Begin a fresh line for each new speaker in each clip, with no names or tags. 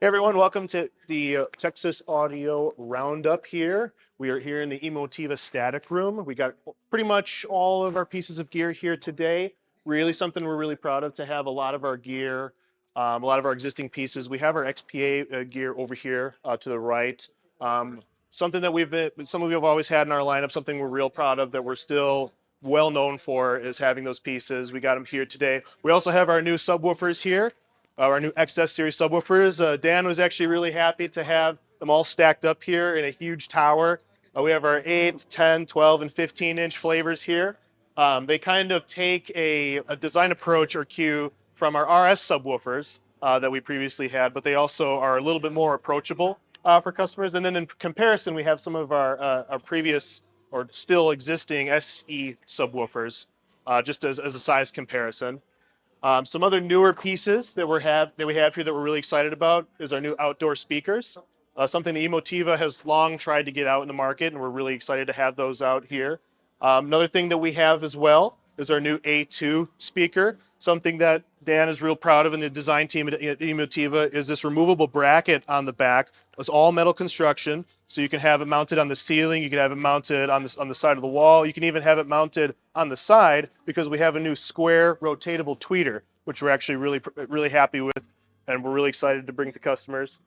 Hey everyone, welcome to the Texas Audio Roundup here. We are here in the Emotiva Static Room. We got pretty much all of our pieces of gear here today. Really something we're really proud of to have a lot of our gear, a lot of our existing pieces. We have our XPA gear over here to the right. Something that some of you have always had in our lineup, something we're real proud of that we're still well known for is having those pieces. We got them here today. We also have our new subwoofers here. Our new XS series subwoofers. Dan was actually really happy to have them all stacked up here in a huge tower. We have our 8, 10, 12, and 15-inch flavors here. They kind of take a design approach or cue from our RS subwoofers that we previously had, but they also are a little bit more approachable for customers. And then in comparison, we have some of our previous or still existing SE subwoofers, just as a size comparison. Some other newer pieces that we have here that we're really excited about is our new outdoor speakers. Something that Emotiva has long tried to get out in the market, and we're really excited to have those out here. Another thing that we have as well is our new A2 speaker. Something that Dan is real proud of, and the design team at Emotiva is this removable bracket on the back. It's all metal construction, so you can have it mounted on the ceiling. You can have it mounted on the side of the wall. You can even have it mounted on the side because we have a new square rotatable tweeter, which we're actually really happy with, and we're really excited to bring to customers.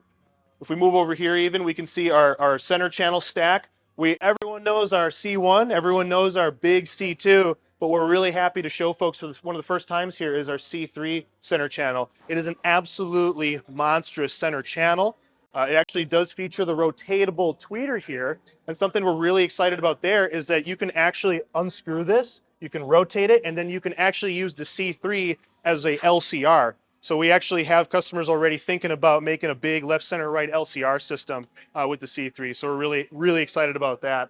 If we move over here even, we can see our center channel stack. Everyone knows our C1, everyone knows our big C2, but we're really happy to show folks for one of the first times here is our C3 center channel. It is an absolutely monstrous center channel. It actually does feature the rotatable tweeter here, and something we're really excited about there is that you can actually unscrew this, you can rotate it, and then you can actually use the C3 as a LCR. So we actually have customers already thinking about making a big left, center, right LCR system with the C3. So we're really excited about that.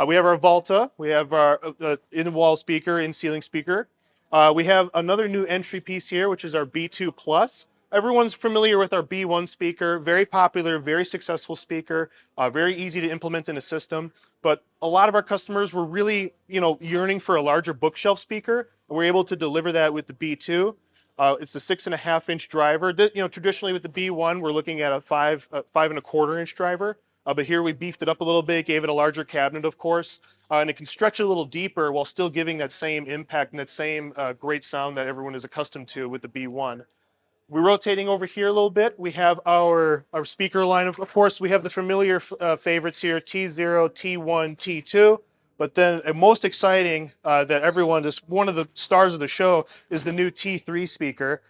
We have our Volta. We have our in-wall speaker, in-ceiling speaker. We have another new entry piece here, which is our B2 Plus. Everyone's familiar with our B1 speaker. Very popular, very successful speaker. Very easy to implement in a system. But a lot of our customers were really, yearning for a larger bookshelf speaker. And we're able to deliver that with the B2. It's a 6.5-inch driver. Traditionally with the B1, we're looking at a 5.25-inch driver. But here we beefed it up a little bit, gave it a larger cabinet, of course, and it can stretch it a little deeper while still giving that same impact and that same great sound that everyone is accustomed to with the B1. We're rotating over here a little bit. We have our speaker line. Of course, we have the familiar favorites here, T0, T1, T2. But then most exciting that everyone, just one of the stars of the show, is the new T3 speaker.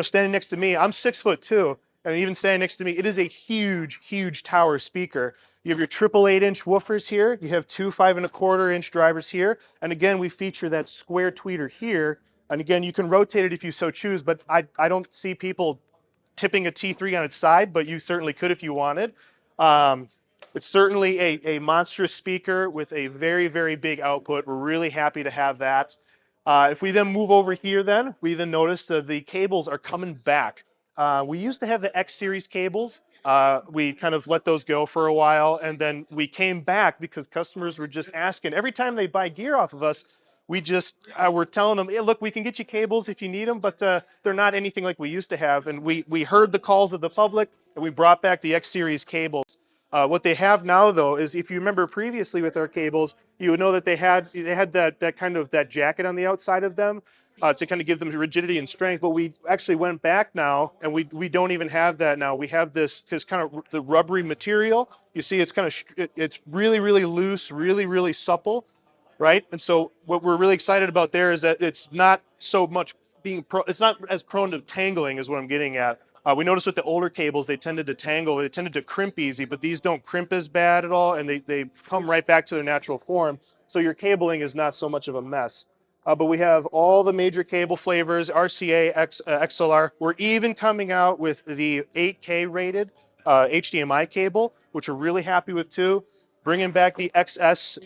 Standing next to me, I'm 6'2", and even standing next to me, it is a huge, huge tower speaker. You have your triple 8-inch woofers here. You have two 5.25-inch drivers here. And again, we feature that square tweeter here. And again, you can rotate it if you so choose, but I don't see people tipping a T3 on its side, but you certainly could if you wanted. It's certainly a monstrous speaker with a very, very big output. We're really happy to have that. If we then move over here we then notice that the cables are coming back. We used to have the X series cables. We kind of let those go for a while, and then we came back because customers were just asking. Every time they buy gear off of us, we're telling them, hey, look, we can get you cables if you need them, but they're not anything like we used to have. And we heard the calls of the public, and we brought back the X series cables. What they have now, though, is if you remember previously with our cables, you would know that they had that kind of that jacket on the outside of them to kind of give them rigidity and strength. But we actually went back now, and we don't even have that now. We have this kind of the rubbery material. You see, it's really, really loose, really, really supple, right? And so what we're really excited about there is that it's not so much it's not as prone to tangling is what I'm getting at. We noticed with the older cables, they tended to tangle, they tended to crimp easy, but these don't crimp as bad at all, and they come right back to their natural form. So your cabling is not so much of a mess. But we have all the major cable flavors, RCA, XLR. We're even coming out with the 8K rated HDMI cable, which we're really happy with too. Bringing back the XS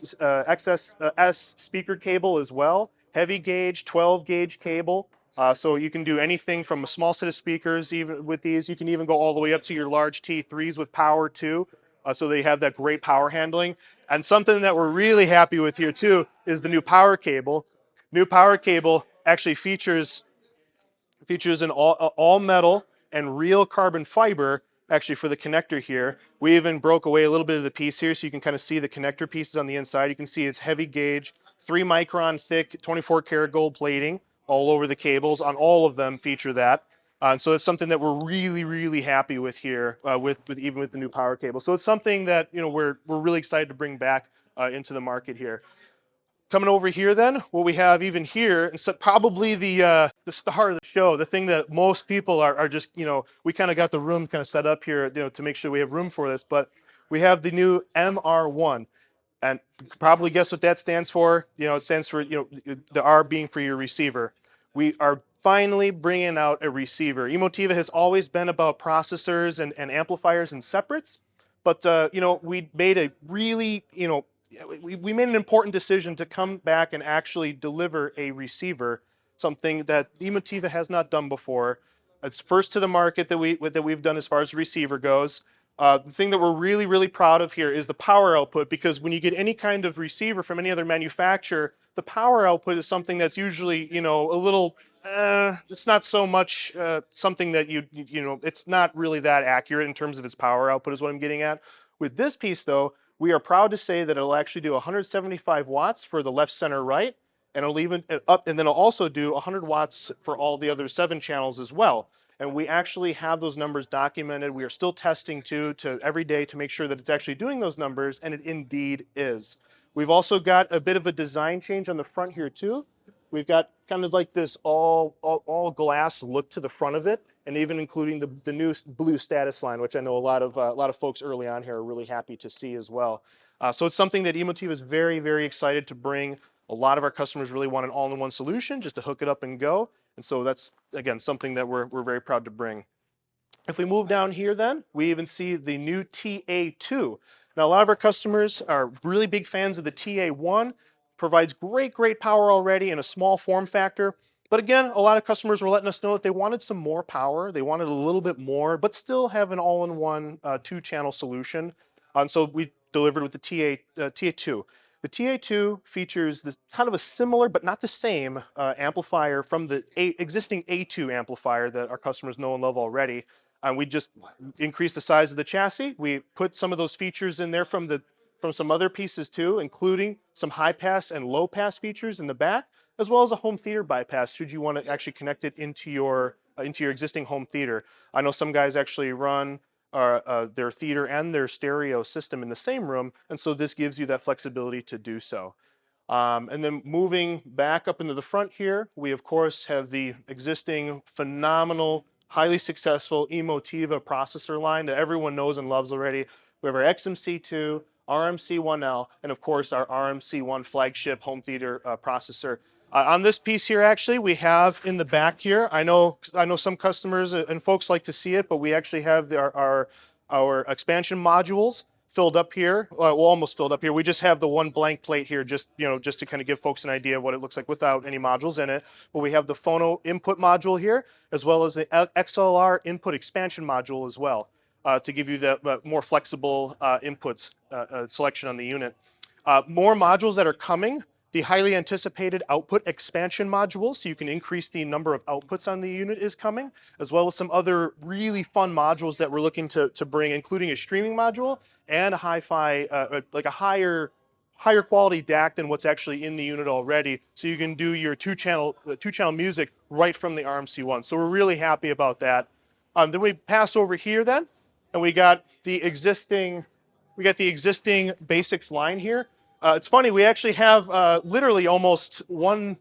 speaker cable as well. Heavy gauge, 12 gauge cable. So you can do anything from a small set of speakers, even with these. You can even go all the way up to your large T3s with power too. So they have that great power handling. And something that we're really happy with here too is the new power cable. New power cable actually features an all metal and real carbon fiber actually for the connector here. We even broke away a little bit of the piece here so you can kind of see the connector pieces on the inside. You can see it's heavy gauge, 3 micron thick, 24 karat gold plating all over the cables. On all of them feature that. And so it's something that we're really, really happy with here, with even with the new power cable. So it's something that we're really excited to bring back into the market here. Coming over here, then what we have even here, and so probably the star of the show, the thing that most people are just we kind of got the room kind of set up here to make sure we have room for this, but we have the new MR1. And you can probably guess what that stands for. It stands for, the R being for your receiver. We are finally bringing out a receiver. Emotiva has always been about processors and amplifiers and separates, but we made a really, we made an important decision to come back and actually deliver a receiver, something that Emotiva has not done before. It's first to the market that we've done as far as the receiver goes. The thing that we're really, really proud of here is the power output, because when you get any kind of receiver from any other manufacturer, the power output is something that's usually, a little, it's not so much something that it's not really that accurate in terms of its power output is what I'm getting at. With this piece though, we are proud to say that it'll actually do 175 watts for the left, center, right, and it'll even up, and then it'll also do 100 watts for all the other 7 channels as well. And we actually have those numbers documented. We are still testing to every day to make sure that it's actually doing those numbers, and it indeed is. We've also got a bit of a design change on the front here too. We've got kind of like this all glass look to the front of it, and even including the new blue status line, which I know a lot of folks early on here are really happy to see as well. So it's something that Emotiva is very, very excited to bring. A lot of our customers really want an all-in-one solution just to hook it up and go. And so that's, again, something that we're very proud to bring. If we move down here then, we even see the new TA2. Now, a lot of our customers are really big fans of the TA1. Provides great power already in a small form factor. But again, a lot of customers were letting us know that they wanted some more power. They wanted a little bit more, but still have an all-in-one 2-channel solution. And so we delivered with the TA2. The TA2 features this kind of a similar, but not the same, amplifier from the existing A2 amplifier that our customers know and love already. And we just increased the size of the chassis. We put some of those features in there from some other pieces too, including some high pass and low pass features in the back, as well as a home theater bypass should you want to actually connect it into your existing home theater. I know some guys actually run their theater and their stereo system in the same room, and so this gives you that flexibility to do so. And then moving back up into the front here, we of course have the existing phenomenal, highly successful Emotiva processor line that everyone knows and loves already. We have our XMC2, RMC1L, and of course our RMC1 flagship home theater processor. On this piece here, actually, we have in the back here, I know some customers and folks like to see it, but we actually have our expansion modules filled up here, well, almost filled up here. We just have the one blank plate here, just to kind of give folks an idea of what it looks like without any modules in it. But we have the phono input module here, as well as the XLR input expansion module as well, to give you the more flexible inputs selection on the unit. More modules that are coming. The highly anticipated output expansion module, so you can increase the number of outputs on the unit, is coming, as well as some other really fun modules that we're looking to bring, including a streaming module and a hi-fi, like a higher quality DAC than what's actually in the unit already, so you can do your two-channel music right from the RMC1. So we're really happy about that. Then we pass over here then, and we got the existing basics line here. It's funny, we actually have literally almost one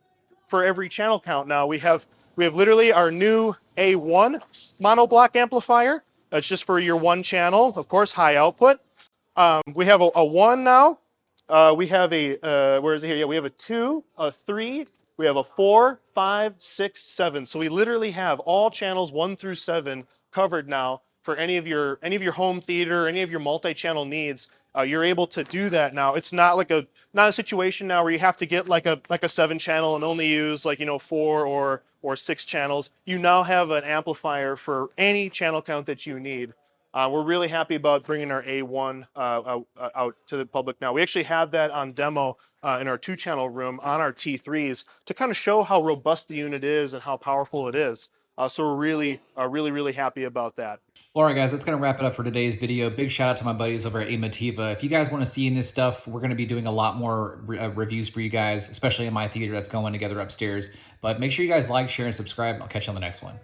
for every channel count now. We have literally our new A1 monoblock amplifier. That's just for your one channel, of course, high output. We have a 1 now. We have a, where is it here? Yeah, we have a 2, a 3, we have a 4, 5, 6, 7. So we literally have all channels 1 through 7 covered now for any of your home theater, any of your multi-channel needs. You're able to do that now. It's not a situation now where you have to get like a 7-channel and only use 4 or 6 channels. You now have an amplifier for any channel count that you need. We're really happy about bringing our A1 out to the public now. We actually have that on demo in our 2-channel room on our T3s to kind of show how robust the unit is and how powerful it is. So we're really happy about that.
All right, guys, that's going to wrap it up for today's video. Big shout out to my buddies over at Emotiva. If you guys want to see this stuff, we're going to be doing a lot more reviews for you guys, especially in my theater that's going together upstairs. But make sure you guys like, share, and subscribe. I'll catch you on the next one.